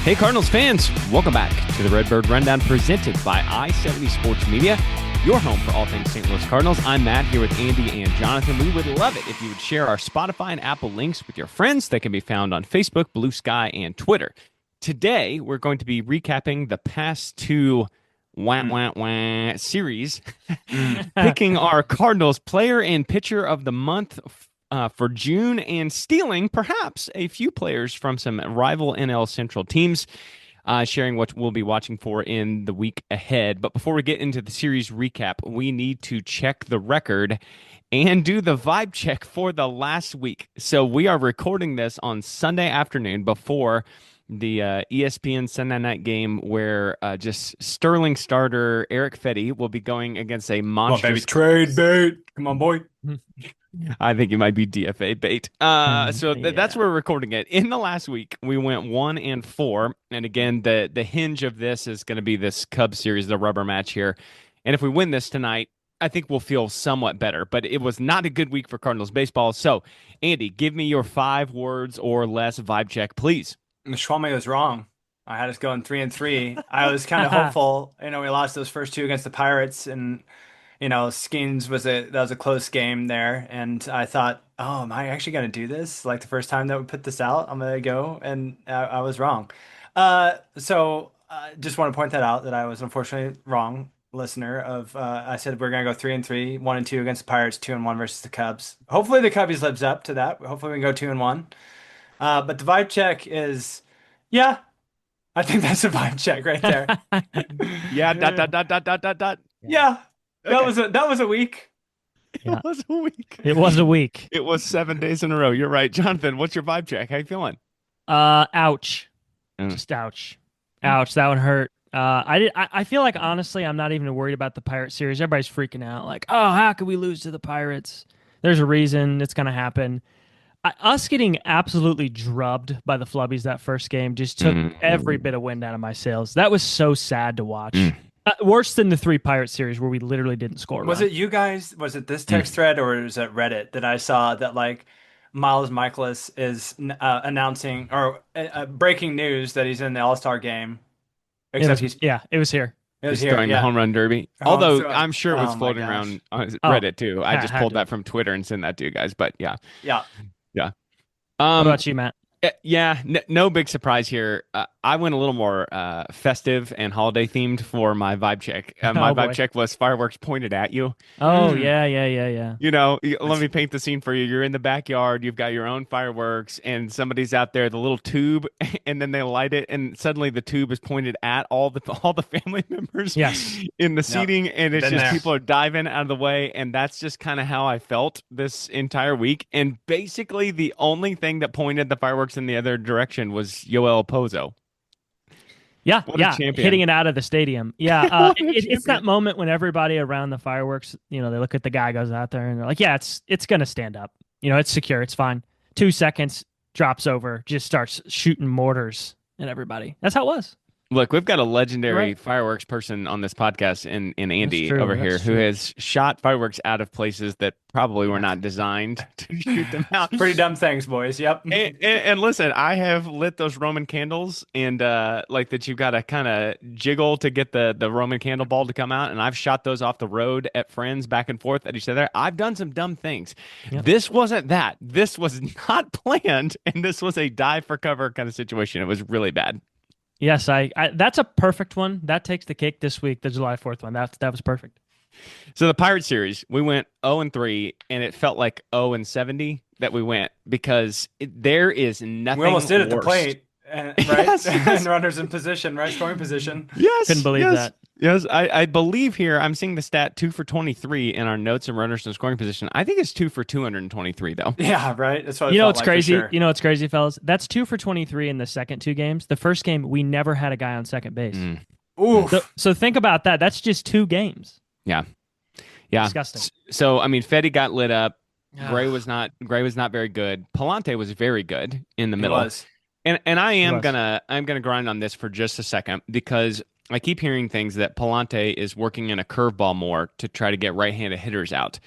Hey, Cardinals fans, welcome back to the Redbird Rundown presented by I-70 Sports Media, your home for all things St. Louis Cardinals. I'm Matt here with Andy and Jonathan. We would love it if you would share our Spotify and Apple links with your friends. They can be found on Facebook, Blue Sky, and Twitter. Today, we're going to be recapping the past two series, picking our Cardinals player and pitcher of the month for June, and stealing perhaps a few players from some rival NL Central teams, sharing what we'll be watching for in the week ahead. But before we get into the series recap, we need to check the record and do the vibe check for the last week. So we are recording this on Sunday afternoon before the ESPN Sunday night game where just sterling starter Eric Fetty will be going against a monstrous... Come on, baby. Trade bait. Come on, boy. I think you might be DFA bait. That's where we're recording it. In the last week, we went 1-4. And again, the hinge of this is going to be this Cubs series, the rubber match here. And if we win this tonight, I think we'll feel somewhat better. But it was not a good week for Cardinals baseball. So, Andy, give me your 5 words or less vibe check, please. Schwalme was wrong. I had us going 3-3. I was kind of hopeful. We lost those first 2 against the Pirates, and Skeens that was a close game there, and I thought, oh, am I actually going to do this? Like the first time that we put this out, I'm going to go, and I was wrong. So just want to point that out, that I was unfortunately wrong, listener. I said we're going to go 3-3, 1-2 against the Pirates, 2-1 versus the Cubs. Hopefully the Cubbies lives up to that. Hopefully we can go 2-1. But the vibe check is, yeah, I think that's a vibe check right there. Yeah, ... Yeah. Okay. That was a week. It was a week. It was a week. It was 7 days in a row. You're right. Jonathan, what's your vibe check? How you feeling? Ouch. Just ouch. Ouch. That one hurt. I feel like, honestly, I'm not even worried about the Pirate series. Everybody's freaking out. Like, oh, how could we lose to the Pirates? There's a reason it's going to happen. Us getting absolutely drubbed by the Flubbies that first game just took every bit of wind out of my sails. That was so sad to watch. Worse than the 3 Pirate series where we literally didn't score. Was it you guys? Was it this text thread, or was it Reddit that I saw that like Miles Michaelis is announcing or breaking news that he's in the All-Star game? Except it was here. It was here during the home run derby. Although I'm sure it was floating around on Reddit too. I just pulled that from Twitter and sent that to you guys. But yeah. What about you, Matt? Yeah, no big surprise here. I went a little more festive and holiday themed for my vibe check. Vibe check was fireworks pointed at you. Oh, yeah. Let me paint the scene for you. You're in the backyard. You've got your own fireworks, and somebody's out there, the little tube, and then they light it, and suddenly the tube is pointed at all the family members in the seating, and it's just people are diving out of the way, and that's just kind of how I felt this entire week. And basically, the only thing that pointed the fireworks in the other direction was Yoel Pozo. Yeah, hitting it out of the stadium. Yeah, it's that moment when everybody around the fireworks, they look at the guy goes out there and they're like, yeah, it's going to stand up. It's secure. It's fine. 2 seconds, drops over, just starts shooting mortars at everybody. That's how it was. Look, we've got a legendary fireworks person on this podcast in Andy over here who has shot fireworks out of places that probably were not designed to shoot them out. Pretty dumb things, boys. Yep. And listen, I have lit those Roman candles and like that you've got to kind of jiggle to get the Roman candle ball to come out. And I've shot those off the road at friends back and forth at each other. I've done some dumb things. Yep. This wasn't that. This was not planned. And this was a dive for cover kind of situation. It was really bad. Yes, I that's a perfect one. That takes the cake this week, the July 4th one. That was perfect. So the Pirate series, we went 0-3, and it felt like 0-70 that we went because there is nothing. We almost did worse. At the plate, right? Yes. And runners in position, right? Scoring position. Yes, couldn't believe that. Yes, I believe here I'm seeing the stat 2 for 23 in our notes and runners in scoring position. I think it's 2 for 223 though. Yeah, right. That's what it's crazy. Sure. It's crazy, fellas. That's 2 for 23 in the second 2 games. The first game we never had a guy on second base. Oof. So think about that. That's just 2 games. Yeah. Disgusting. So I mean, Fetty got lit up. Gray was not very good. Palante was very good in the middle. He was. And I'm gonna grind on this for just a second because I keep hearing things that Palante is working in a curveball more to try to get right-handed hitters out.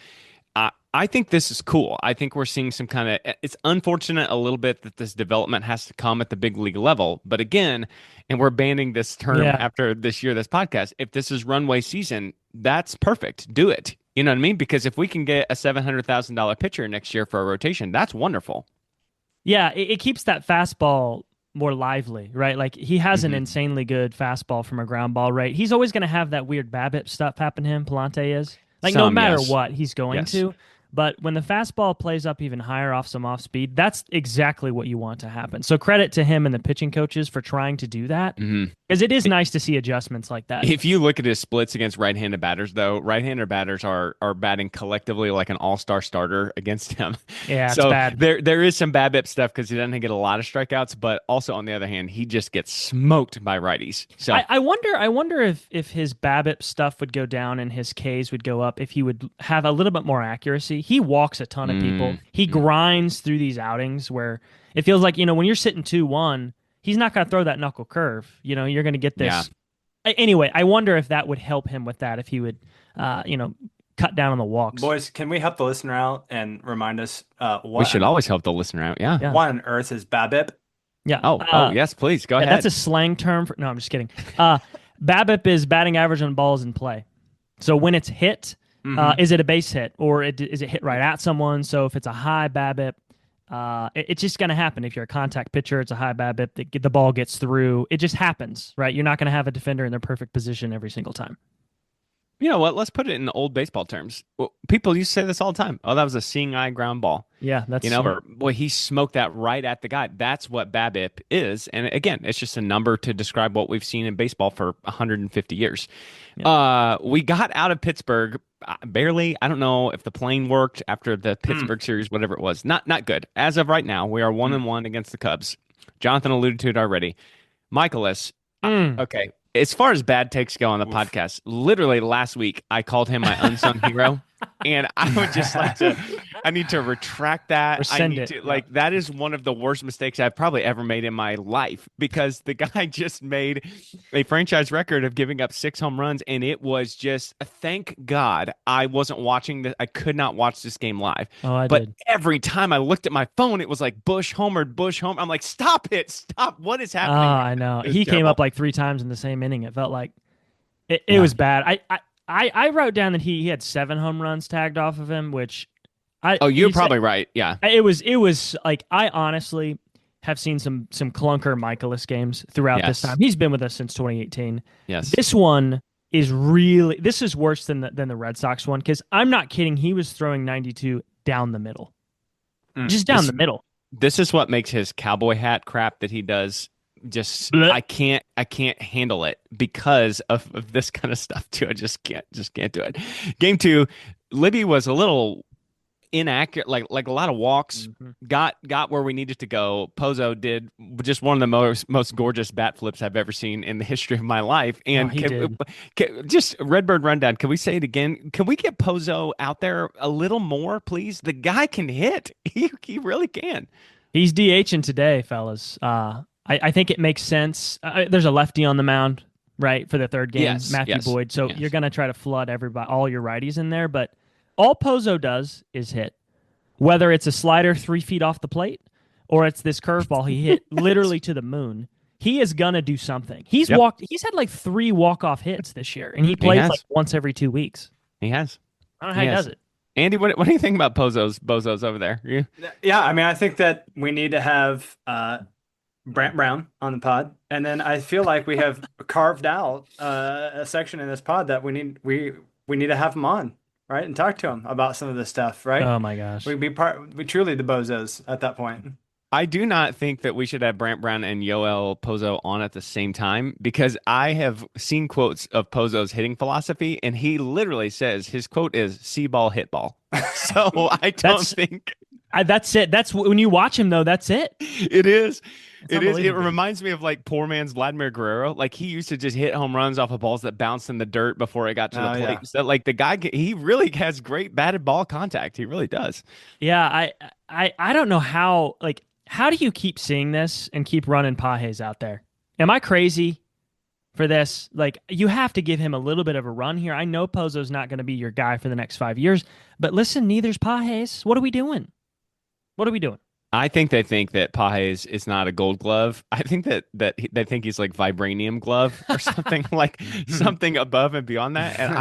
I think this is cool. I think we're seeing some kind of, it's unfortunate a little bit that this development has to come at the big league level. But again, and we're banning this term Yeah. after this year, this podcast, if this is runway season, that's perfect. Do it. You know what I mean? Because if we can get a $700,000 pitcher next year for a rotation, that's wonderful. Yeah, it keeps that fastball more lively, right? Like he has an Mhm. insanely good fastball from a ground ball rate. He's always going to have that weird BABIP stuff happen to him. Palante is like no matter Yes. what he's going Yes. to. But when the fastball plays up even higher off some off speed, that's exactly what you want to happen. So credit to him and the pitching coaches for trying to do that Mhm. because it is nice to see adjustments like that. If you look at his splits against right-handed batters, though, right-handed batters are batting collectively like an all-star starter against him. Yeah, it's So bad. there is some BABIP stuff because he doesn't get a lot of strikeouts, but also on the other hand, he just gets smoked by righties. So I wonder if his BABIP stuff would go down and his Ks would go up if he would have a little bit more accuracy. He walks a ton of people. He grinds through these outings where it feels like, when you're sitting 2-1, he's not going to throw that knuckle curve. You're going to get this. Yeah. Anyway, I wonder if that would help him with that, if he would, cut down on the walks. Boys, can we help the listener out and remind us we what should always help the listener out. Yeah. Yeah. what on earth is BABIP? Yeah. Oh, yes, please. Go ahead. That's a slang term for. No, I'm just kidding. BABIP is batting average on balls in play. So when it's hit, is it a base hit or is it hit right at someone? So if it's a high BABIP, it's just going to happen. If you're a contact pitcher, it's a high BABIP. The ball gets through. It just happens, right? You're not going to have a defender in their perfect position every single time. You know what? Let's put it in old baseball terms. Well, people used to say this all the time. Oh, that was a seeing eye ground ball. Yeah, that's Or boy, he smoked that right at the guy. That's what BABIP is. And again, it's just a number to describe what we've seen in baseball for 150 years. Yeah. We got out of Pittsburgh barely. I don't know if the plane worked after the Pittsburgh series, whatever it was. Not good. As of right now, we are 1-1 against the Cubs. Jonathan alluded to it already. Michaelis, okay. As far as bad takes go on the podcast, literally last week I called him my unsung hero, and I would just I need to retract that. Rescind it. That is one of the worst mistakes I've probably ever made in my life because the guy just made a franchise record of giving up 6 home runs, and it was just thank God I wasn't watching this. I could not watch this game live. Oh, I but did. every time I looked at my phone, it was like Bush homered, Bush home. I'm like, stop it, stop! What is Oh, happening? I know. It was He came terrible. up like 3 times in the same inning. It felt like it was bad. I wrote down that he had 7 home runs tagged off of him, which You're probably right. Yeah. it was like I honestly have seen some clunker Michaelis games throughout this Yes. time. He's been with us since 2018. Yes. This one is worse than the Red Sox one because I'm not kidding. He was throwing 92 down the middle, just down the middle. This is what makes his cowboy hat crap that he does just Blech. I can't handle it because of this kind of stuff too. I just can't do it. Game 2, Libby was a little inaccurate, like a lot of walks, got where we needed to go. Pozo did just one of the most gorgeous bat flips I've ever seen in the history of my life. And he did. just Redbird rundown. Can we say it again? Can we get Pozo out there a little more, please? The guy can hit. He really can. He's DHing today, fellas. I think it makes sense. There's a lefty on the mound, right, for the third game, Yes, Matthew yes, Boyd. So yes. you're going to try to flood all your righties in there. But all Pozo does is hit. Whether it's a slider 3 feet off the plate or it's this curveball he hit literally to the moon, he is going to do something. He's had like 3 walk-off hits this year, and he plays like once every 2 weeks. He has. I don't know how he does it. Andy, what do you think about Bozos over there? Yeah, I mean, I think that we need to have Brant Brown on the pod, and then I feel like we have carved out a section in this pod that we need to have him on, right, and talk to him about some of this stuff, right? Oh my gosh, We truly the bozos at that point. I do not think that we should have Brant Brown and Yoel Pozo on at the same time because I have seen quotes of Pozo's hitting philosophy, and he literally says his quote is "see ball, hit ball." So I don't think that's it. That's when you watch him, though. That's it. it is. It is. It unbelievable. reminds me of like poor man's Vladimir Guerrero. Like he used to just hit home runs off of balls that bounced in the dirt before it got to the plate. Yeah. So like the guy, he really has great batted ball contact. He really does. Yeah, I don't know how. Like, how do you keep seeing this and keep running Pajes out there? Am I crazy for this. Like, you have to give him a little bit of a run here. I know Pozo's not going to be your guy for the next 5 years, but listen, neither's Pages. What are we doing? What are we doing? I think they think that Pages is not a Gold Glove. I think they think he's like vibranium glove or something like something above and beyond that. And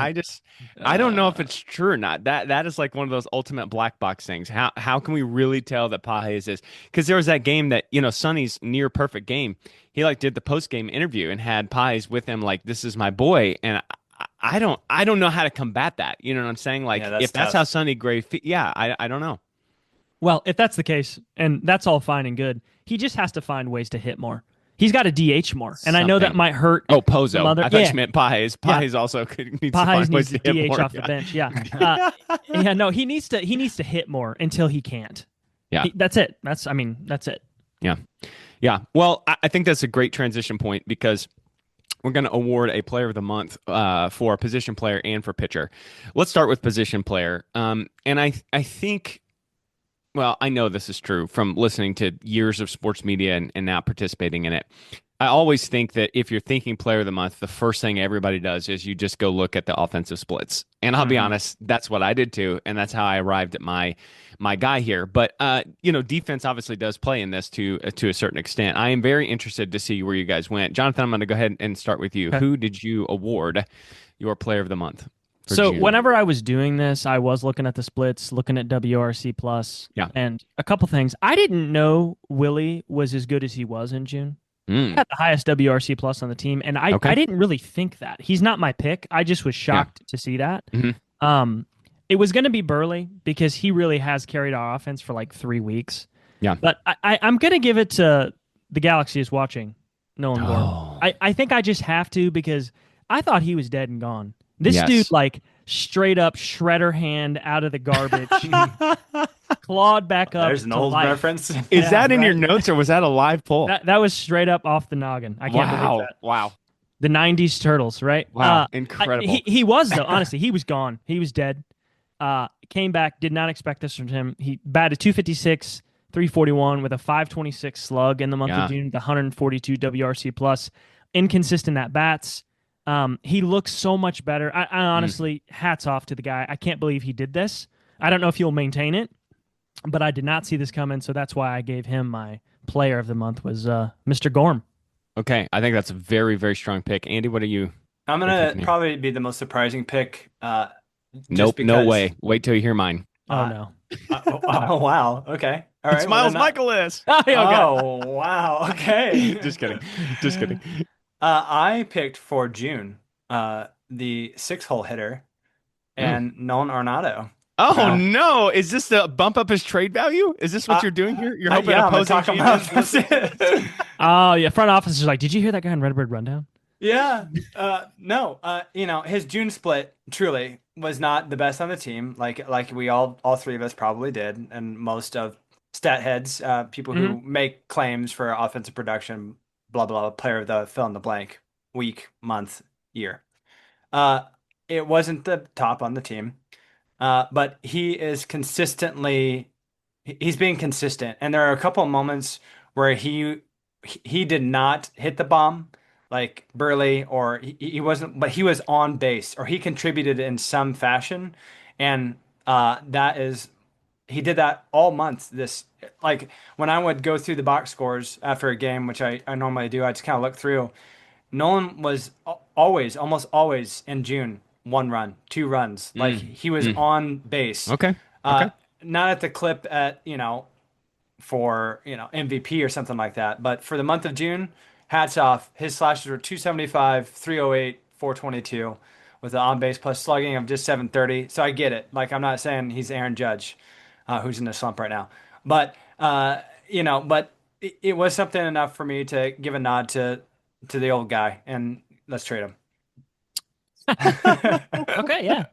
I don't know if it's true or not. That is like one of those ultimate black box things. How can we really tell that Pages is? Because there was that game that Sonny's near perfect game. He like did the post game interview and had Pages with him like, this is my boy, and I don't know how to combat that. You know what I'm saying? Like, if that's how Sonny Gray, I don't know. Well, if that's the case, and that's all fine and good, he just has to find ways to hit more. He's got to DH more, and I know that might hurt. Oh, Pozo. I thought you meant Pages. Pages also needs to find ways to hit DH more. off the bench. Yeah, no, he needs to hit more until he can't. Yeah, that's it. That's it. Yeah. Well, I think that's a great transition point because we're going to award a player of the month for position player and for pitcher. Let's start with position player. And I think. Well, I know this is true from listening to years of sports media and now participating in it. I always think that if you're thinking player of the month, the first thing everybody does is you just go look at the offensive splits. And I'll be honest, that's what I did too. And that's how I arrived at my guy here. But, defense obviously does play in this to a certain extent. I am very interested to see where you guys went. Jonathan, I'm going to go ahead and start with you. Okay. Who did you award your player of the month? So whenever I was doing this, I was llooking at the splits, looking at WRC plus, and a couple things. I didn't know Willie was as good as he was in June. He had the highest WRC plus on the team, and I didn't really think that. He's not my pick. I just was shocked to see that. Mm-hmm. It was going to be Burley because he really has carried our offense for like 3 weeks. Yeah, but I'm going to give it to the Galaxy is watching. Nolan Gorman. I think I just have to because I thought he was dead and gone. This dude, like, straight up shredder hand out of the garbage, clawed back up. There's an old life. Reference. Is that in your notes or was that a live pull? That was straight up off the noggin. I can't believe that. Wow. The 90s Turtles, right? Wow. Incredible. He was, though. Honestly, he was gone. He was dead. Came back. Did not expect this from him. He batted 256, 341 with a 526 slug in the month of June, the 142 WRC plus. Inconsistent at bats. He looks so much better. I honestly, hats off to the guy. I can't believe he did this. I don't know if he'll maintain it, but I did not see this coming, so that's why I gave him my player of the month was Mr. Gorm. Okay, I think that's a very, very strong pick. Andy, what are you? I'm going to probably be the most surprising pick. Nope, no way. Wait till you hear mine. Oh, no. Oh, wow. Okay. All right. It's Miles Michaelis. Oh, wow. Okay. Just kidding. I picked for June the 6-hole hitter and Nolan Arenado. Oh, no. Is this to bump up his trade value? Is this what you're doing here? You're hoping opposing GMs? Oh, yeah. Front office is like, did you hear that guy on Redbird Rundown? Yeah. No. His June split truly was not the best on the team. Like we all three of us probably did, and most of stat heads, people who make claims for offensive production, blah blah, player of the fill in the blank, week, month, year. It wasn't the top on the team, but he is he's being consistent, and there are a couple of moments where he did not hit the bomb like Burley, or he wasn't, but he was on base, or he contributed in some fashion, and he did that all month. Like when I would go through the box scores after a game, which I normally do, I just kind of look through. Nolan was almost always in June, 1 run, 2 runs. Like he was on base. Okay. Not at the clip for MVP or something like that, but for the month of June, hats off. His slashes were 275, 308, 422 with an on base plus slugging of just 730. So I get it. Like, I'm not saying he's Aaron Judge, who's in a slump right now, but it was something enough for me to give a nod to the old guy, and let's trade him. Okay, yeah.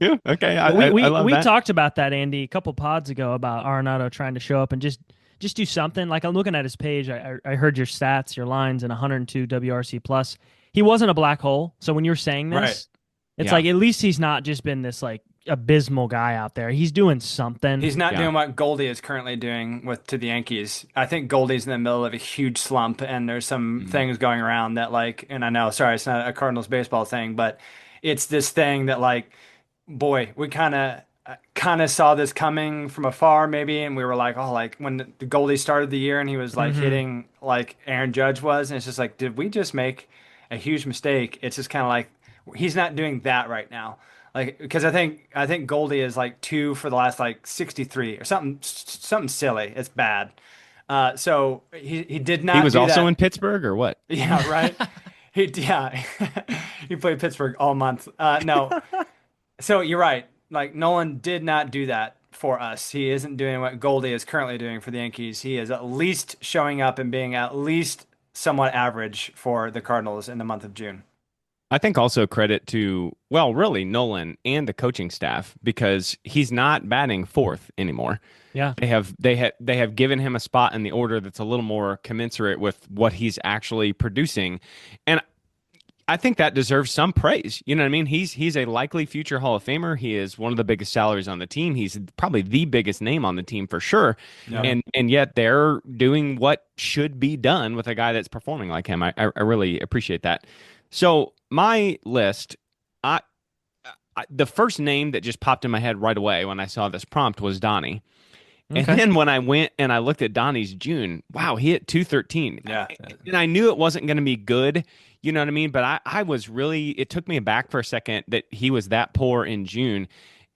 Yeah, okay. We talked about that, Andy, a couple pods ago about Arenado trying to show up and just do something. Like, I'm looking at his page. I heard your stats, your lines, and 102 WRC plus. He wasn't a black hole. So when you're saying this, it's like at least he's not just been this like abysmal guy out there. He's doing something. He's not Yeah. doing what Goldie is currently doing to the Yankees. I think Goldie's in the middle of a huge slump, and there's some Mm. things going around that like, and I know, sorry, it's not a Cardinals baseball thing, but it's this thing that like, boy, we kind of saw this coming from afar maybe, and we were like, oh, like when the Goldie started the year and he was like Hmm. hitting like Aaron Judge was, and it's just like, did we just make a huge mistake? It's just kind of like he's not doing that right now. Like because I think Goldie is like two for the last like 63 or something silly. It's bad. So he did He not was do also that. in Pittsburgh or what? Yeah, right. Yeah, he played Pittsburgh all month. No, so you're right. Like Nolan did not do that for us. He isn't doing what Goldie is currently doing for the Yankees. He is at least showing up and being at least somewhat average for the Cardinals in the month of June. I think also credit to, well, really Nolan and the coaching staff because he's not batting fourth anymore. Yeah. They have given him a spot in the order that's a little more commensurate with what he's actually producing. And I think that deserves some praise. You know what I mean? He's a likely future Hall of Famer. He is one of the biggest salaries on the team. He's probably the biggest name on the team for sure. Yeah. And yet they're doing what should be done with a guy that's performing like him. I really appreciate that. So my list, I, the first name that just popped in my head right away when I saw this prompt was Donnie. And Okay. then when I went and I looked at Donnie's June, wow, he hit 213. Yeah. And I knew it wasn't going to be good, you know what I mean? But I was really, it took me aback for a second that he was that poor in June.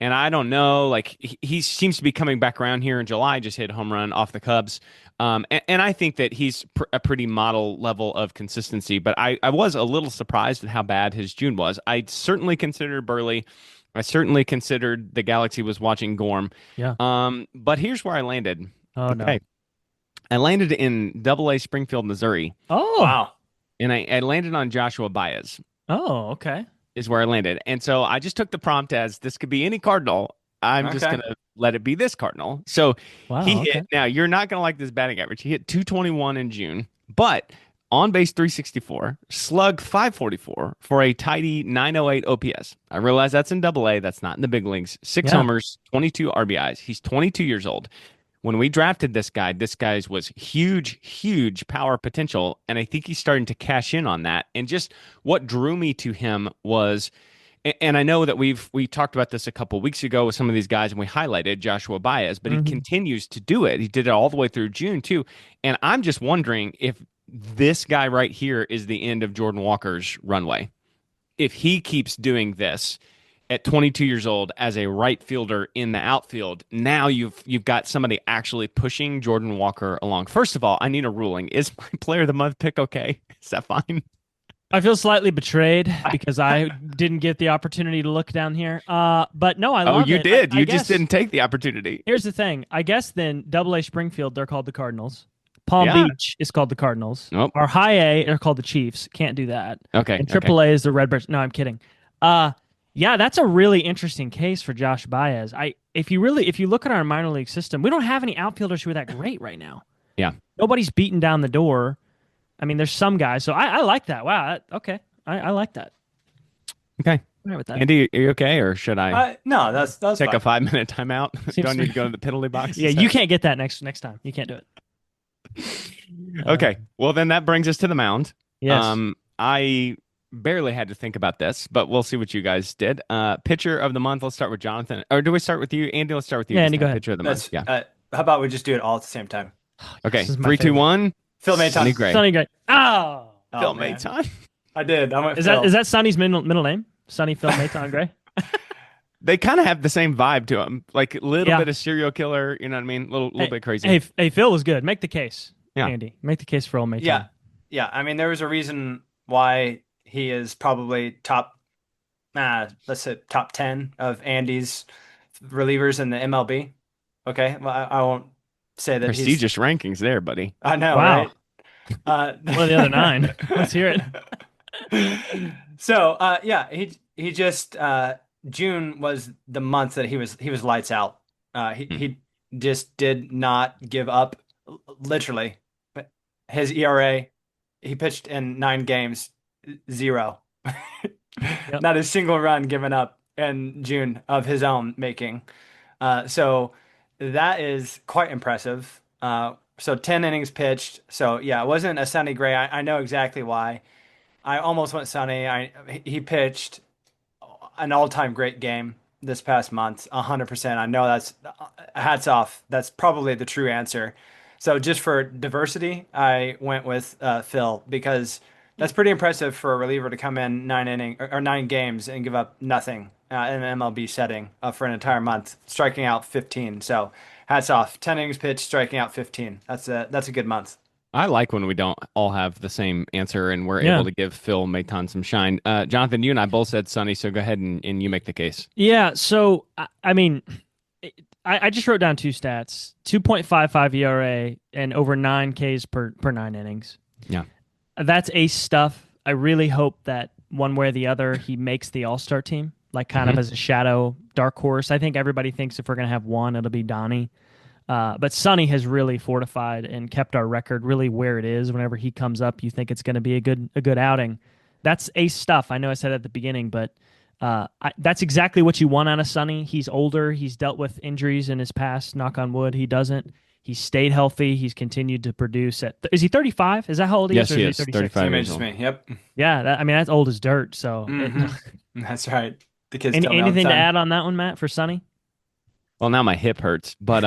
And I don't know, like he seems to be coming back around here in July, just hit a home run off the Cubs. And I think that he's a pretty model level of consistency. But I was a little surprised at how bad his June was. I certainly considered Burley. I certainly considered the Galaxy was watching Gorm. Yeah. But here's where I landed. Oh no. Okay. I landed in Double-A Springfield, Missouri, Oh. Wow. and I landed on Joshua Baez Oh, okay. is where I landed. And so I just took the prompt as this could be any Cardinal. I'm just Okay. going to let it be this Cardinal. So Wow. he Okay. hit, now you're not going to like this batting average. He hit 221 in June, but on base 364, slug 544 for a tidy 908 OPS. I realize that's in Double-A. That's not in the big leagues. Six Yeah. homers, 22 RBIs. He's 22 years old. When we drafted this guy's was huge, huge power potential. And I think he's starting to cash in on that. And just what drew me to him was, and I know that we talked about this a couple weeks ago with some of these guys, and we highlighted Joshua Baez, but he Mhm. continues to do it. He did it all the way through June too. And I'm just wondering if this guy right here is the end of Jordan Walker's runway. If he keeps doing this at 22 years old as a right fielder in the outfield, now you've got somebody actually pushing Jordan Walker along. First of all, I need a ruling. Is my player of the month pick okay? Is that fine? I feel slightly betrayed because I didn't get the opportunity to look down here. But no, I Oh, love you it. did. I You just guess- didn't take the opportunity. Here's the thing. I guess then Double-A Springfield, they're called the Cardinals. Palm Yeah. Beach is called the Cardinals. Nope. Our High A are called the Chiefs. Can't do that. Okay. And okay. Triple A is the Redbirds. No, I'm kidding. Yeah, that's a really interesting case for Josh Baez. If you look at our minor league system, we don't have any outfielders who are that great right now. Yeah. Nobody's beating down the door. I mean, there's some guys. So I like that. Wow. Okay. I like that. Okay. I'm right with that. Andy, are you okay, or should I No, that's take fine. a 5-minute timeout? Do I Seems need to go to the penalty box? Yeah, Is you that- can't get that next time. You can't do it. Okay. Well, then that brings us to the mound. Yes. I barely had to think about this, but we'll see what you guys did. Pitcher of the month. Let's start with Jonathan. Or do we start with you, Andy? Let's start with you. Yeah, this Andy, time. go ahead. Pitcher of the That's month. Yeah. how about we just do it all at the same time? Okay. This is my 3, 2, favorite. 1. Phil Maton. Sonny Gray. Sonny Gray. Oh. Phil man. Maton. I did. I went Is Phil. that Sonny's middle name? Sonny Phil Maton Gray? They kind of have the same vibe to them, like a little Yeah. bit of serial killer. You know what I mean? Little bit crazy. Hey, Phil was good. Make the case, Yeah. Andy. Make the case for old Maton. Yeah. Yeah. I mean, there was a reason why he is probably let's say top 10 of Andy's relievers in the MLB. Okay. Well, I won't say that he's. Prestigious rankings there, buddy. I know, Wow. right? What are the other 9? Let's hear it. So, yeah, he just June was the month that he was lights out. He just did not give up. Literally, his ERA. He pitched in 9 games, 0. Yep. Not a single run given up. in June of his own making. So that is quite impressive. So 10 innings pitched. So yeah, it wasn't a Sonny Gray. I know exactly why. I almost went Sonny. He pitched an all-time great game this past month, 100%. I know that's hats off. That's probably the true answer. So just for diversity, I went with Phil because that's pretty impressive for a reliever to come in 9 games and give up nothing in an MLB setting for an entire month, striking out 15. So hats off. 10 innings pitched, striking out 15. That's a good month. I like when we don't all have the same answer and we're able Yeah. to give Phil Maton some shine. Jonathan, you and I both said Sonny, so go ahead and you make the case. Yeah. So, I mean, I just wrote down two stats: 2.55 ERA and over 9 Ks per 9 innings. Yeah. That's ace stuff. I really hope that one way or the other he makes the All-Star team, like kind of Mhm. as a shadow dark horse. I think everybody thinks if we're gonna have one, it'll be Donnie. But Sonny has really fortified and kept our record really where it is. Whenever he comes up, you think it's going to be a good outing. That's ace stuff. I know I said at the beginning, but that's exactly what you want out of Sonny. He's older. He's dealt with injuries in his past. Knock on wood, he doesn't. He's stayed healthy. He's continued to produce. Is he 35? Is that how old he Yes, is, or he is he is. 36? 35 Same years age as old. me. Yep. Yeah, I mean that's old as dirt. So, Hmm. That's right. The kids tell me all the anything to time. add on that one, Matt, for Sonny? Well, now my hip hurts, but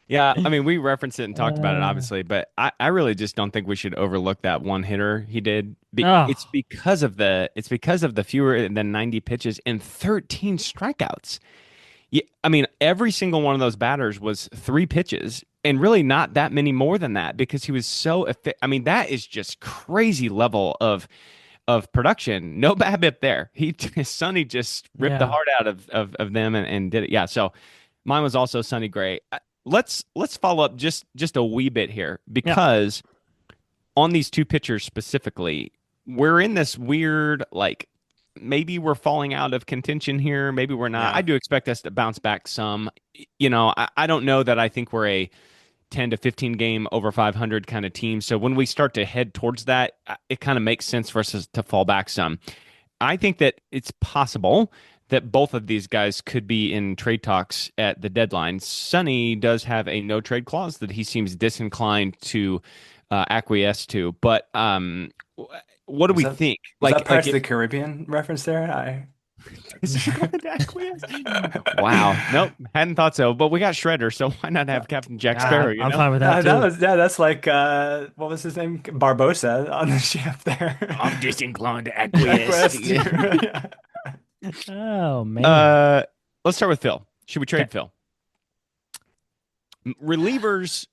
yeah, I mean, we referenced it and talked about it, Uh, obviously, but I really just don't think we should overlook that one hitter he did. It's oh, because of the fewer than 90 pitches and 13 strikeouts. Yeah, I mean, every single one of those batters was 3 pitches, and really not that many more than that because he was so I mean, that is just crazy level of production. No BABIP there. Sonny just ripped the yeah, heart out of them and did it. Yeah. So mine was also Sonny Gray. Let's follow up just a wee bit here yeah, because on these two pitchers specifically, we're in this weird like maybe we're falling out of contention here. Maybe we're not. I Yeah. do expect us to bounce back some. I don't know that I think we're a 10 to 15 game over 500 kind of team. So when we start to head towards that, it kind of makes sense for us to fall back some. I think that it's possible that both of these guys could be in trade talks at the deadline. Sonny does have a no trade clause that he seems disinclined to acquiesce to. But what do Was we that think? was that Pirates of If the Caribbean reference there? disinclined to acquiesce? Wow, nope, hadn't thought so. But we got Shredder, so why not have Captain Jack Sparrow? I'm fine with that That too. was that's like what was his name? Barbosa on the ship there. I'm disinclined to Jack acquiesce. West. Yeah. Oh man. uh, let's start with Phil. Should we Okay. trade Phil? Relievers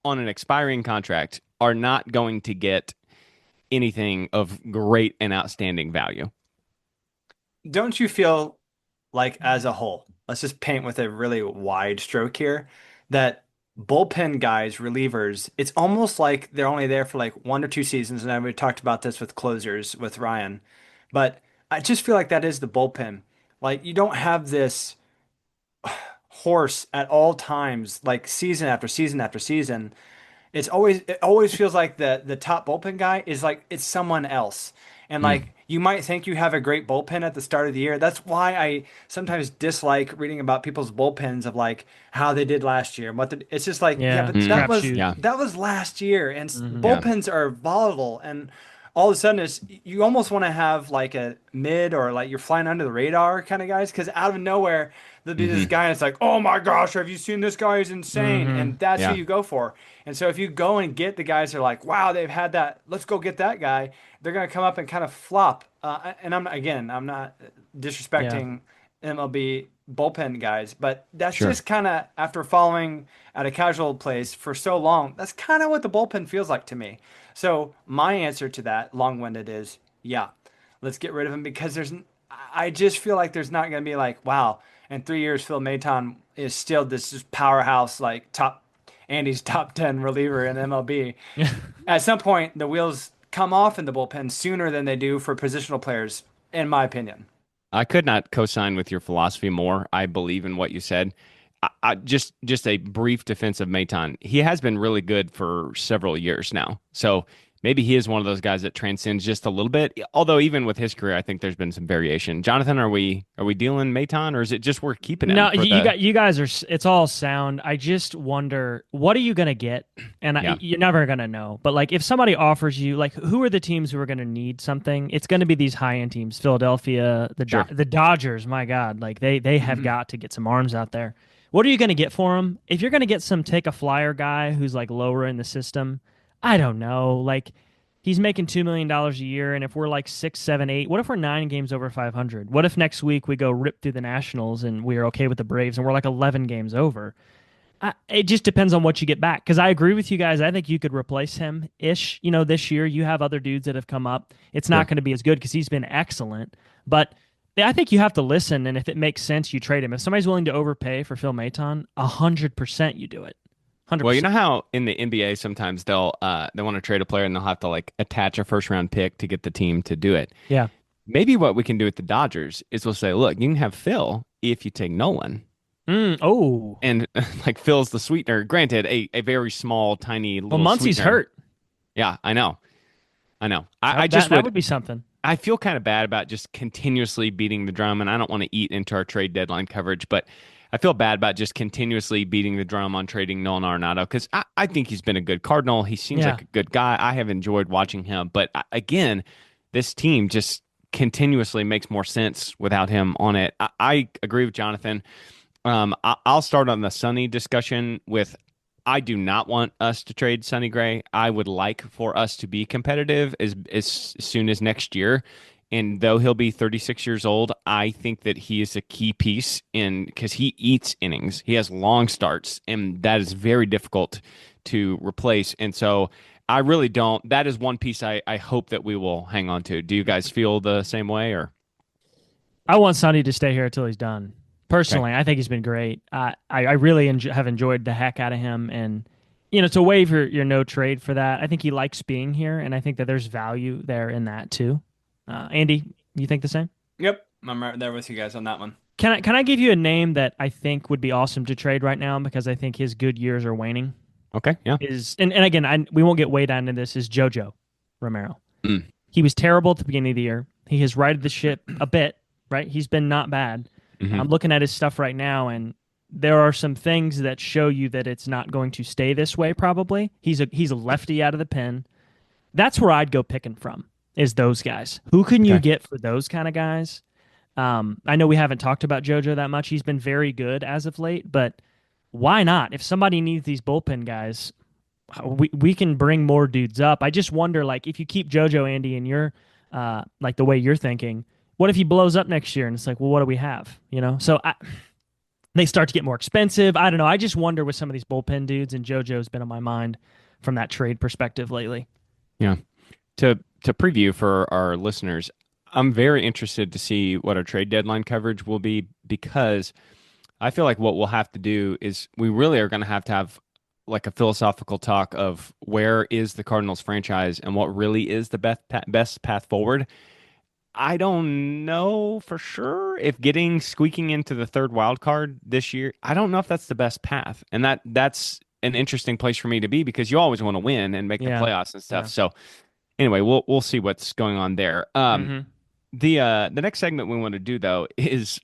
on an expiring contract are not going to get anything of great and outstanding value. Don't you feel like as a whole, let's just paint with a really wide stroke here, that bullpen guys, relievers, it's almost like they're only there for like 1 or 2 seasons, and we talked about this with closers with Ryan, but I just feel like that is the bullpen. Like you don't have this horse at all times, like season after season after season. It always feels like the top bullpen guy is like it's someone else. And Mm, like you might think you have a great bullpen at the start of the year. That's why I sometimes dislike reading about people's bullpens of like how they did last year and it's just like, yeah, Yeah, but it's mm, crapshoot. yeah, that was last year and Hmm. yeah. bullpens are volatile and all of a sudden you almost want to have like a mid or like you're flying under the radar kind of guys because out of nowhere there'll be this Hmm. guy and it's like, oh my gosh, have you seen this guy? He's insane. Hmm. And that's who Yeah, you go for. And so if you go and get the guys that are like, wow, they've had that, let's go get that guy, they're going to come up and kind of flop. And I'm not Yeah. disrespecting MLB bullpen guys, but that's sure. just kind of after following at a casual place for so long, that's kind of what the bullpen feels like to me. So my answer to that, long-winded, is yeah, let's get rid of him because I just feel like there's not going to be like, wow, in 3 years, Phil Maton is still this just powerhouse, like Andy's top 10 reliever in MLB. At some point, the wheels come off in the bullpen sooner than they do for positional players, in my opinion. I could not co-sign with your philosophy more. I believe in what you said. Just a brief defense of Maton. He has been really good for several years now. So maybe he is one of those guys that transcends just a little bit. Although even with his career, I think there's been some variation. Jonathan, are we dealing Maton, or is it just worth keeping him No, for the? you guys are. It's all sound. I just wonder, what are you gonna get? And Yeah, you're never gonna know. But like, if somebody offers you, like, who are the teams who are gonna need something? It's gonna be these high end teams, Philadelphia, sure. The Dodgers. My God, like they have got to get some arms out there. What are you gonna get for them? If you're gonna get some take a flyer guy who's like lower in the system, I don't know. Like, he's making $2 million a year, and if we're like 6, 7, 8, what if we're 9 games over 500? What if next week we go rip through the Nationals and we're okay with the Braves and we're like 11 games over? It just depends on what you get back. Because I agree with you guys. I think you could replace him ish. This year you have other dudes that have come up. It's not Sure. going to be as good because he's been excellent. But I think you have to listen, and if it makes sense, you trade him. If somebody's willing to overpay for Phil Maton, 100% you do it. Well, you 100%. know how in the NBA sometimes they want to trade a player and they'll have to like attach a first round pick to get the team to do it. Yeah. Maybe what we can do with the Dodgers is we'll say, look, you can have Phil if you take Nolan. Oh. And like Phil's the sweetener. Granted, a very small, tiny Well, little Muncie's sweetener. hurt. Yeah, I know. I know. I That, just that that would would be something. I feel kind of bad about just continuously beating the drum, and I don't want to eat into our trade deadline coverage, but I feel bad about just continuously beating the drum on trading Nolan Arenado because I think he's been a good Cardinal. He seems Yeah. like a good guy. I have enjoyed watching him, but again, this team just continuously makes more sense without him on it. I agree with Jonathan. I'll start on the Sonny discussion with I do not want us to trade Sonny Gray. I would like for us to be competitive as soon as next year. And though he'll be 36 years old, I think that he is a key piece in because he eats innings. He has long starts, and that is very difficult to replace. And so I really don't. That is one piece I hope that we will hang on to. Do you guys feel the same way or? I want Sonny to stay here until he's done. Okay. Personally, I think he's been great. I really have enjoyed the heck out of him, and to waive your no trade for that. I think he likes being here, and I think that there's value there in that too. Andy, you think the same? Yep, I'm right there with you guys on that one. Can I give you a name that I think would be awesome to trade right now because I think his good years are waning? Okay. Yeah. And again, we won't get way down into this. Is JoJo Romero? Mm. He was terrible at the beginning of the year. He has righted the ship a bit, right? He's been not bad. Hmm. I'm looking at his stuff right now, and there are some things that show you that it's not going to stay this way. Probably he's a lefty out of the pen. That's where I'd go picking from. Is those guys? Who can you Okay. get for those kind of guys? I know we haven't talked about JoJo that much. He's been very good as of late, but why not? If somebody needs these bullpen guys, we can bring more dudes up. I just wonder, like, if you keep JoJo, Andy, and you're like the way you're thinking, what if he blows up next year and it's like, well, what do we have? So they start to get more expensive. I don't know. I just wonder with some of these bullpen dudes, and JoJo's been on my mind from that trade perspective lately. Yeah. To preview for our listeners, I'm very interested to see what our trade deadline coverage will be because I feel like what we'll have to do is we really are going to have like a philosophical talk of where is the Cardinals franchise and what really is the best path forward. I don't know for sure if getting squeaking into the third wild card this year, I don't know if that's the best path. And that's an interesting place for me to be because you always want to win and make the Yeah. playoffs and stuff. Yeah. So anyway, we'll see what's going on there. Mm-hmm. The next segment we want to do though is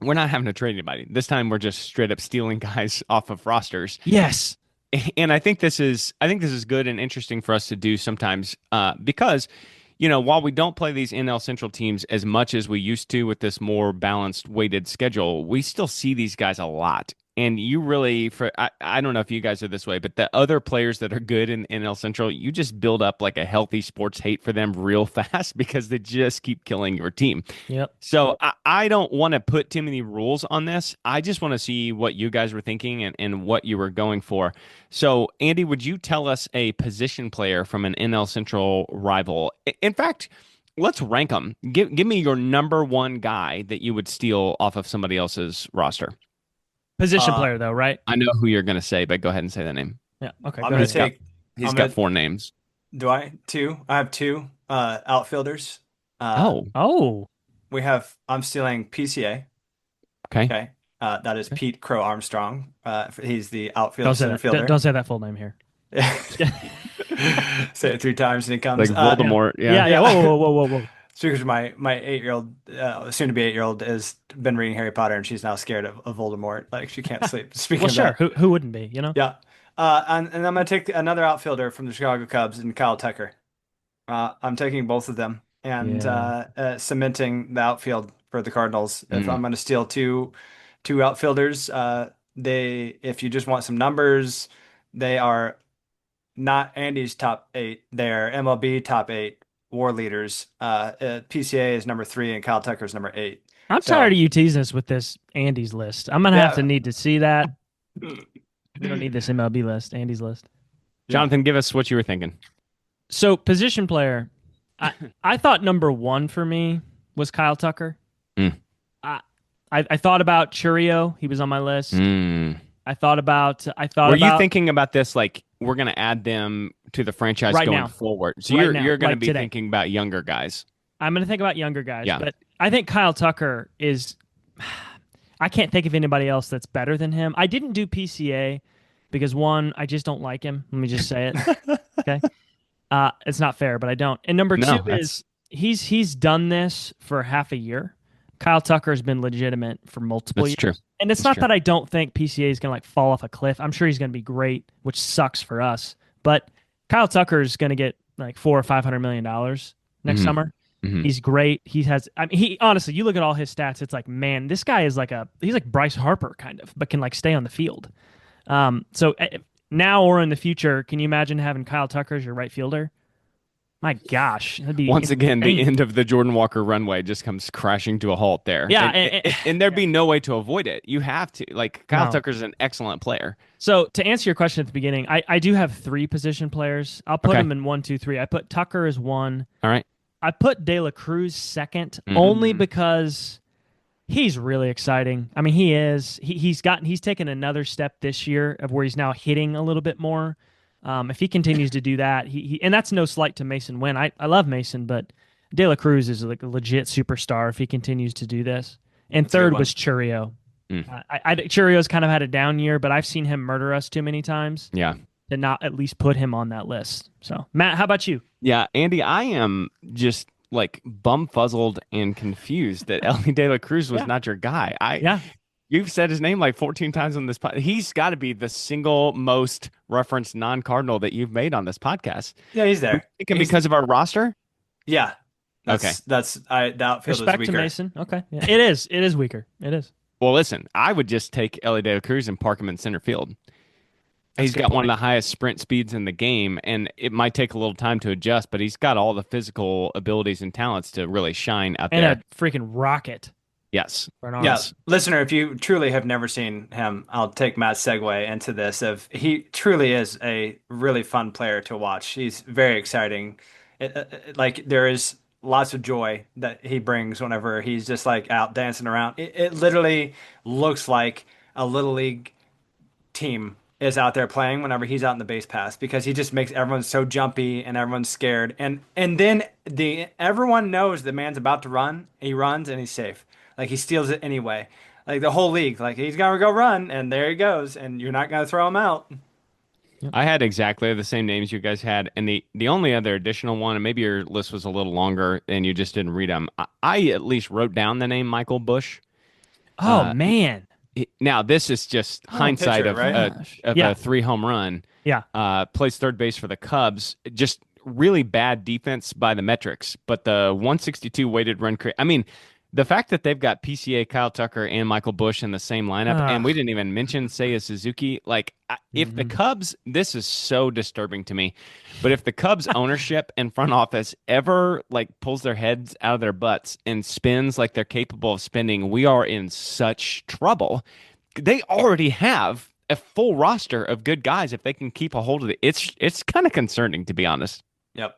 we're not having to trade anybody. This time we're just straight up stealing guys off of rosters. Yes. And I think this is good and interesting for us to do sometimes because while we don't play these NL Central teams as much as we used to with this more balanced weighted schedule, we still see these guys a lot. And you really, I don't know if you guys are this way, but the other players that are good in NL Central, you just build up like a healthy sports hate for them real fast because they just keep killing your team. Yep. So I don't want to put too many rules on this. I just want to see what you guys were thinking and what you were going for. So, Andy, would you tell us a position player from an NL Central rival? In fact, let's rank them. Give me your number one guy that you would steal off of somebody else's roster. Position Uh, player, though, right? I know who you're going to say, but go ahead and say the name. Yeah. Okay. I'm Go gonna ahead. take. He's I'm got gonna. four names. Do I two? I have two outfielders. Oh, Oh. I'm stealing PCA. okay. Okay. That is Okay. Pete Crow Armstrong. He's the outfield Don't say center that. fielder. Don't say that full name here. Say it 3 times and he Like comes. Yeah. Voldemort. Yeah, Yeah. yeah. Whoa, whoa, whoa, whoa, whoa. Speaking of my 8-year-old, soon to be 8-year-old, has been reading Harry Potter and she's now scared of Voldemort. Like she can't sleep. Well, Speaking of sure. that, Who wouldn't be, you know? yeah. And I'm gonna take another outfielder from the Chicago Cubs and Kyle Tucker. I'm taking both of them and Yeah. cementing the outfield for the Cardinals. If Mm. I'm gonna steal two outfielders, if you just want some numbers, they are not Andy's top eight. They're MLB top eight WAR leaders. PCA is number three and Kyle Tucker is number eight. I'm tired So of you teasing us with this Andy's list. I'm gonna have to yeah, need to see that. We don't need this MLB list, Andy's list. yeah. Jonathan, give us what you were thinking. So position player, I thought number one for me was Kyle Tucker. Mm. I I thought about Churio. He was on my list. Mm. I thought Were you about thinking about this like we're going to add them to the franchise right going now. forward? So Right you're now, you're going to like be today. thinking about younger guys. I'm going to think about younger guys, Yeah. but I think Kyle Tucker is. I can't think of anybody else that's better than him. I didn't do PCA because one, I just don't like him. Let me just say it. Okay, it's not fair, but I don't. And number No, two is he's done this for half a year. Kyle Tucker has been legitimate for multiple That's years. true. And it's That's not true. that I don't think PCA is going to like fall off a cliff. I'm sure he's going to be great, which sucks for us. But Kyle Tucker is going to get like $400 or $500 million next Mhm. summer. Mhm. He's great. He has. I mean, he honestly, you look at all his stats. It's like, man, this guy is like he's like Bryce Harper kind of, but can like stay on the field. So now or in the future, can you imagine having Kyle Tucker as your right fielder? My gosh, that'd be Once again, the insane. end of the Jordan Walker runway just comes crashing to a halt there. Yeah, And there'd be no way to avoid it. You have to. Like, Kyle No. Tucker's an excellent player. So to answer your question at the beginning, I do have three position players. I'll put Okay. them in 1, 2, 3. I put Tucker as one. All right. I put De La Cruz second, Mhm. only because he's really exciting. I mean, he is. He's taken another step this year of where he's now hitting a little bit more. If he continues to do that, and that's no slight to Mason Wynn. I love Mason, but De La Cruz is like a legit superstar if he continues to do this. And That's a good third one. was Churio. Mm. Churio's kind of had a down year, but I've seen him murder us too many times Yeah. to not at least put him on that list. So, Matt, how about you? Yeah, Andy, I am just like bumfuzzled and confused that Ellie De La Cruz was Yeah. not your guy. Yeah. You've said his name like 14 times on this podcast. He's got to be the single most referenced non-Cardinal that you've made on this podcast. Yeah, he's there. Thinking He's- because of our roster? Yeah. Okay. The outfield is Respect to weaker. Mason. Okay. Yeah. It is. It is weaker. It is. Well, listen, I would just take Ellie De La Cruz and park him in center field. He's a good got one of point. the highest sprint speeds in the game, and it might take a little time to adjust, but he's got all the physical abilities and talents to really shine out And there. a freaking rocket Yes. for an arm. Yeah, listener, if you truly have never seen him, I'll take Matt's segue into this. He truly is a really fun player to watch. He's very exciting. Like there is lots of joy that he brings whenever he's just like out dancing around. It literally looks like a little league team is out there playing whenever he's out in the base pass because he just makes everyone so jumpy and everyone's scared. And then everyone knows the man's about to run. He runs and he's safe. Like he steals it anyway. Like the whole league, like he's gonna go run and there he goes, and you're not gonna throw him out. I had exactly the same names you guys had, and the only other additional one, and maybe your list was a little longer and you just didn't read them. I at least wrote down the name Michael Bush. Oh, man. Now this is just hindsight pitcher, of right? Yeah. a 3 home run. Yeah. Plays third base for the Cubs. Just really bad defense by the metrics, but the 162 weighted run I mean, the fact that they've got PCA, Kyle Tucker, and Michael Bush in the same lineup, and we didn't even mention Seiya Suzuki. Like, if the Cubs, this is so disturbing to me, but if the Cubs ownership and front office ever like pulls their heads out of their butts and spins like they're capable of spending, we are in such trouble. They already have a full roster of good guys. If they can keep a hold of it, it's kind of concerning, to be honest. Yep.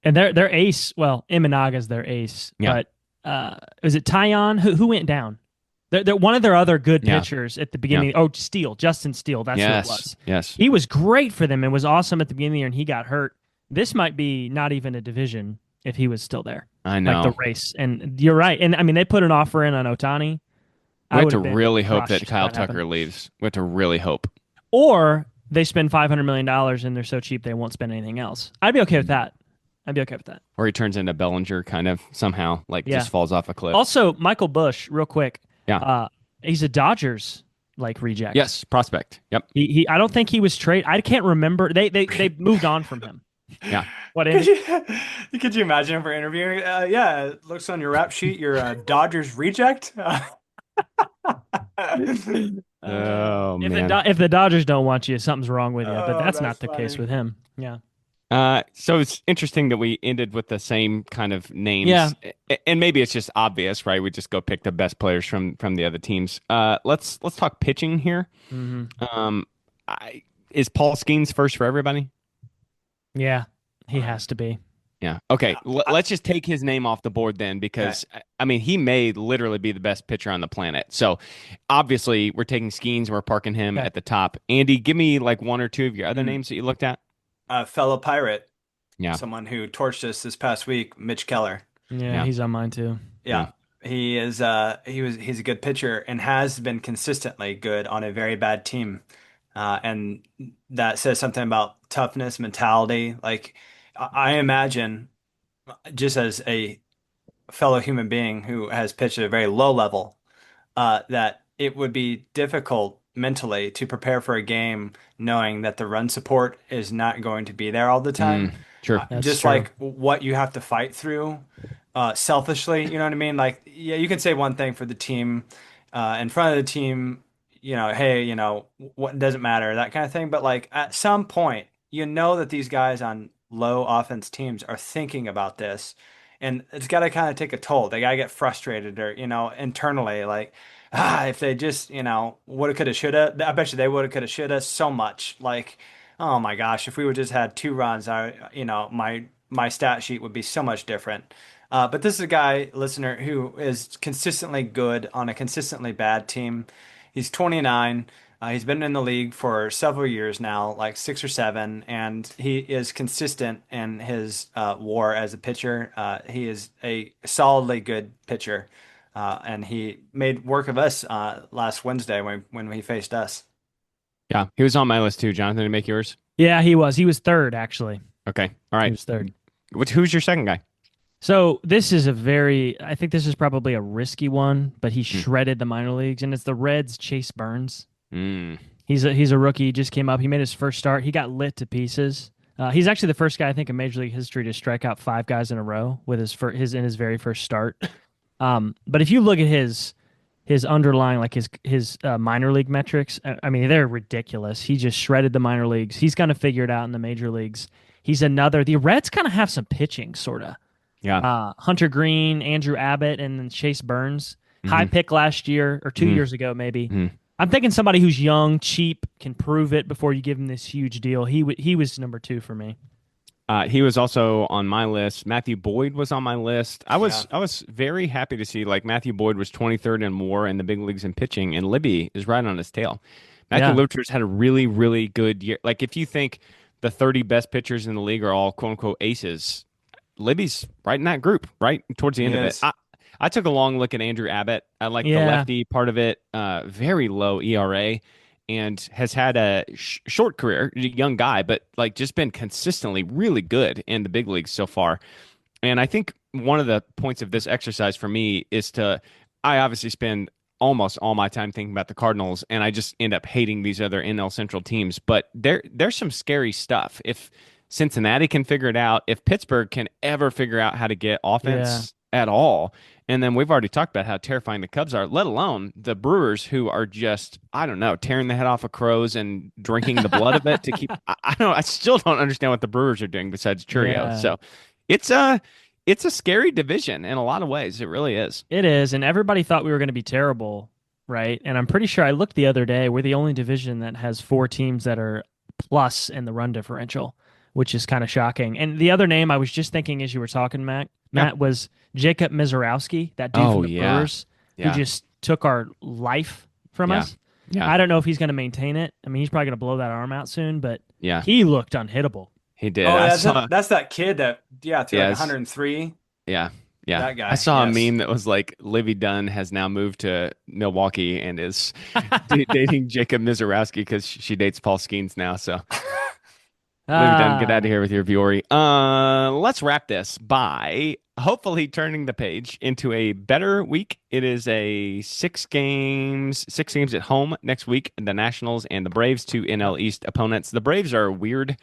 And their ace, well, Imanaga's their ace, Yeah. but was it Tyon? Who went down? They're one of their other good Yeah. pitchers at the beginning. Oh, Steele, Justin Steele. That's who it was. Yes. He was great for them and was awesome at the beginning of the year, and he got hurt. This might be not even a division if he was still there. I know. Like the race. And you're right. And I mean, they put an offer in on Otani. We I have would to have been really hope crushed that if Kyle happened. Tucker leaves. We have to really hope. Or they spend $500 million and they're so cheap they won't spend anything else. I'd be okay with that. I'd be okay with that. Or he turns into Bellinger kind of somehow, like Yeah. just falls off a cliff. Also, Michael Bush, real quick. Yeah. He's a Dodgers like reject. Yes, prospect. Yep. He I don't think he was traded. I can't remember. They moved on from him. Yeah. What Could Andy? could you imagine if we're interviewing? Yeah, it looks on your rap sheet. You're a Dodgers reject. Oh If man. if the Dodgers don't want you, something's wrong with you. But Oh, that's that's not the case funny. with him. Yeah. So it's interesting that we ended with the same kind of names. Yeah. And maybe it's just obvious, right? We just go pick the best players from the other teams. Let's talk pitching here. hmm Um, is Paul Skeens first for everybody? Yeah. He has to be. Yeah. Okay. Let's just take his name off the board then, because I mean he may literally be the best pitcher on the planet. So obviously we're taking Skeens and we're parking him Okay. at the top. Andy, give me like one or two of your other Mm. names that you looked at. Fellow Pirate, Yeah. someone who torched us this past week, Mitch Keller. Yeah, Yeah. he's on mine too. Yeah. He is he's a good pitcher and has been consistently good on a very bad team. And that says something about toughness, mentality. Like I imagine just as a fellow human being who has pitched at a very low level, that it would be difficult mentally to prepare for a game knowing that the run support is not going to be there all the time. Sure. That's Just true. like what you have to fight through, selfishly, you know what I mean? Like, yeah, you can say one thing for the team, in front of the team, hey, what doesn't matter, that kind of thing. But like at some point, you know that these guys on low offense teams are thinking about this, and it's got to kind of take a toll. They got to get frustrated or, internally, like, if they just, woulda, coulda, shoulda, I bet you they woulda, coulda, shoulda so much. Like, oh my gosh, if we would just had 2 runs, my stat sheet would be so much different. But this is a guy, listener, who is consistently good on a consistently bad team. He's 29. He's been in the league for several years now, like 6 or 7, and he is consistent in his WAR as a pitcher. He is a solidly good pitcher, and he made work of us last Wednesday when he faced us. Yeah. He was on my list too. Jonathan, to make yours. Yeah, he was. He was third, actually. Okay. All He right. was third. Who's your second guy? So I think this is probably a risky one, but he shredded the minor leagues, and it's the Reds' Chase Burns. Mm. He's a rookie. He just came up. He made his first start. He got lit to pieces. He's actually the first guy I think in Major League history to strike out 5 guys in a row with his very first start. But if you look at his underlying, like his minor league metrics, I mean they're ridiculous. He just shredded the minor leagues. He's gonna figure it out in the major leagues. The Reds kind of have some pitching, sort of. Yeah. Hunter Green, Andrew Abbott, and then Chase Burns. High Mhm. pick last year or 2 Mhm. years ago, maybe. Mhm. I'm thinking somebody who's young, cheap, can prove it before you give him this huge deal. He was number 2 for me. He was also on my list. Matthew Boyd was on my list. I was very happy to see like Matthew Boyd was 23rd and more in the big leagues in pitching, and Libby is right on his tail. Matthew Yeah. Liberators had a really, really good year. Like if you think the 30 best pitchers in the league are all quote unquote aces, Libby's right in that group, right towards the end of it. Yes. I took a long look at Andrew Abbott. I like the Yeah. lefty part of it. Very low ERA, and has had a short career, young guy, but like just been consistently really good in the big leagues so far. And I think one of the points of this exercise for me is I obviously spend almost all my time thinking about the Cardinals, and I just end up hating these other NL Central teams. But there's some scary stuff. If Cincinnati can figure it out, if Pittsburgh can ever figure out how to get offense at all, and then we've already talked about how terrifying the Cubs are, let alone the Brewers, who are just, I don't know, tearing the head off of crows and drinking the blood of it to keep. I still don't understand what the Brewers are doing besides Cheerios. Yeah. So it's a scary division in a lot of ways. It really is. It is, and everybody thought we were going to be terrible, right? And I'm pretty sure I looked the other day. We're the only division that has 4 teams that are plus in the run differential, which is kind of shocking. And the other name I was just thinking as you were talking, Matt, was Jacob Mizorowski, that dude from the Brewers, who just took our life from us. Yeah. I don't know if he's going to maintain it. I mean, he's probably going to blow that arm out soon, but Yeah. he looked unhittable. He did. Oh, I that's saw, that's that kid that threw like Yes. 103. yeah. Yeah. That guy. I saw a Yes. meme that was like Livy Dunn has now moved to Milwaukee and is dating Jacob Mizorowski because she dates Paul Skeens now. So Livy Dunn, get out of Ah, here with your Viore. Let's wrap this by hopefully turning the page into a better week. It is a six games at home next week. The Nationals and the Braves, two NL East opponents. The Braves are weird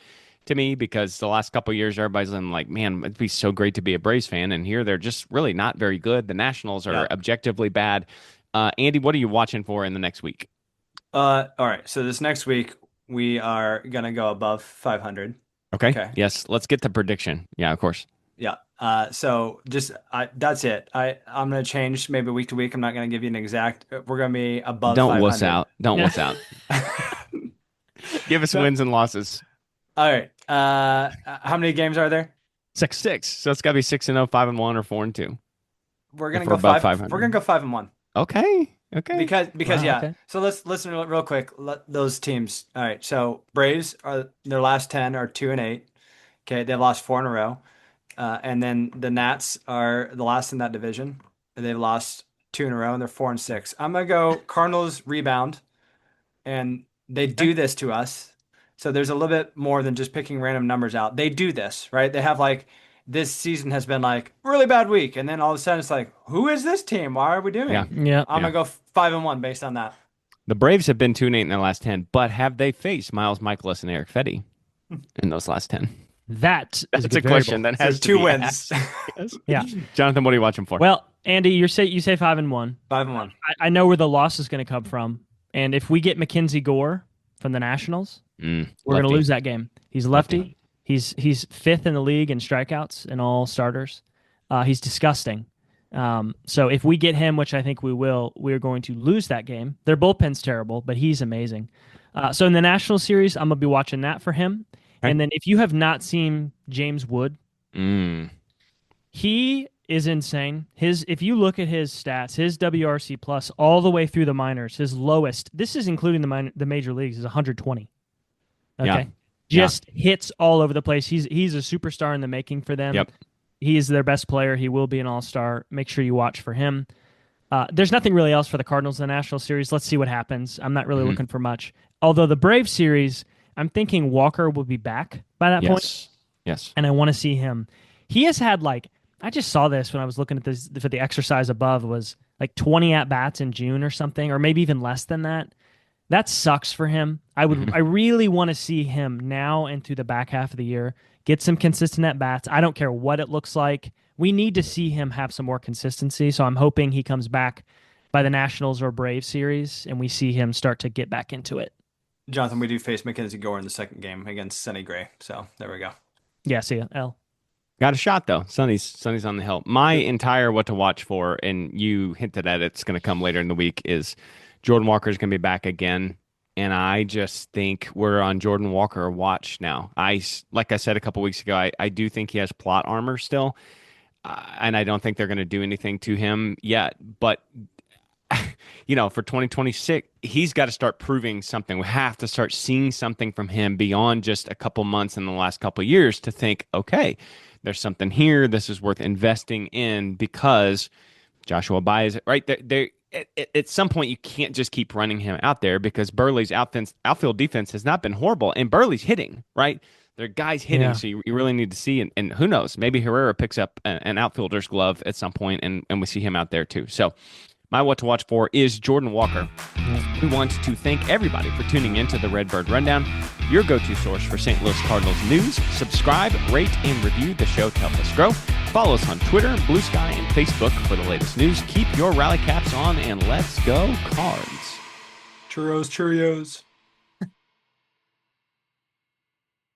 to me because the last couple of years everybody's been like, man, it'd be so great to be a Braves fan, and here they're just really not very good. The Nationals are Yep. objectively bad. Andy, what are you watching for in the next week? All right. So this next week we are gonna go above 500. Okay. Okay. Yes, let's get the prediction. Yeah, of course. Yeah. So just that's it. I'm gonna change maybe week to week. I'm not gonna give you an exact. We're gonna be above Don't wuss 500. out. Don't wuss out. Give us So, wins and losses. all right. How many games are there? Six. So it's got to be 6-0, 5-1, or 4-2. We're If gonna we're go above five. 500. We're gonna go 5-1 Okay. because Wow, yeah. okay. So let's listen real quick. Those teams. All right. So Braves are their last 10 are 2-8. Okay, they've lost four in a row. And then the Nats are the last in that division. And they've lost two in a row, and they're 4-6. I'm gonna go Cardinals rebound, and they do this to us. So there's a little bit more than just picking random numbers out. They do this, right? They have like this season has been like really bad week, and then all of a sudden it's like, who is this team? Why are we doing? Yeah. yeah. I'm Yeah. gonna go 5-1 based on that. The Braves have been 2-8 in their last 10, but have they faced Miles Michaelis and Eric Fetty in those last 10? That is a That's a good question variable. that has So to two be wins. asked. Yes. Yeah. Jonathan, what are you watching for? Well, Andy, you say 5-1. 5-1. I know where the loss is going to come from, and if we get Mackenzie Gore from the Nationals, we're going to lefty. lose that game. He's a lefty. He's fifth in the league in strikeouts in all starters. He's disgusting. So if we get him, which I think we will, we're going to lose that game. Their bullpen's terrible, but he's amazing. So in the National Series, I'm going to be watching that for him. Okay. And then if you have not seen James Wood, he is insane. If you look at his stats, his WRC plus all the way through the minors, his lowest, this is including the major leagues, is 120. Okay. Yeah. Just hits all over the place. He's a superstar in the making for them. Yep. He is their best player. He will be an all-star. Make sure you watch for him. There's nothing really else for the Cardinals in the National Series. Let's see what happens. I'm not really looking for much. Although the Braves series, I'm thinking Walker will be back by that point. Yes. And I want to see him. He has had I just saw this when I was looking at this for the exercise above, was like 20 at-bats in June or something, or maybe even less than that. That sucks for him. I really want to see him now and through the back half of the year get some consistent at-bats. I don't care what it looks like. We need to see him have some more consistency, so I'm hoping he comes back by the Nationals or Braves series, and we see him start to get back into it. Jonathan, we do face Mackenzie Gore in the second game against Sonny Gray. So there we go. Yeah, see ya, L. Got a shot though. Sonny's on the hill. My entire what to watch for, and you hinted at it's going to come later in the week, is Jordan Walker's going to be back again. And I just think we're on Jordan Walker watch now. Like I said a couple weeks ago, I do think he has plot armor still. And I don't think they're going to do anything to him yet. But, for 2026, he's got to start proving something. We have to start seeing something from him beyond just a couple months in the last couple of years to think, okay, there's something here. This is worth investing in because Joshua Baez, right? At some point, you can't just keep running him out there because Burley's outfield defense has not been horrible, and Burley's hitting, right? There are guys hitting, Yeah. so you really need to see, and who knows? Maybe Herrera picks up an outfielder's glove at some point, and we see him out there too. So my what to watch for is Jordan Walker. We want to thank everybody for tuning in to the Redbird Rundown, your go-to source for St. Louis Cardinals news. Subscribe, rate, and review the show to help us grow. Follow us on Twitter, Blue Sky, and Facebook for the latest news. Keep your rally caps on, and let's go Cards. Churros, Cheerios.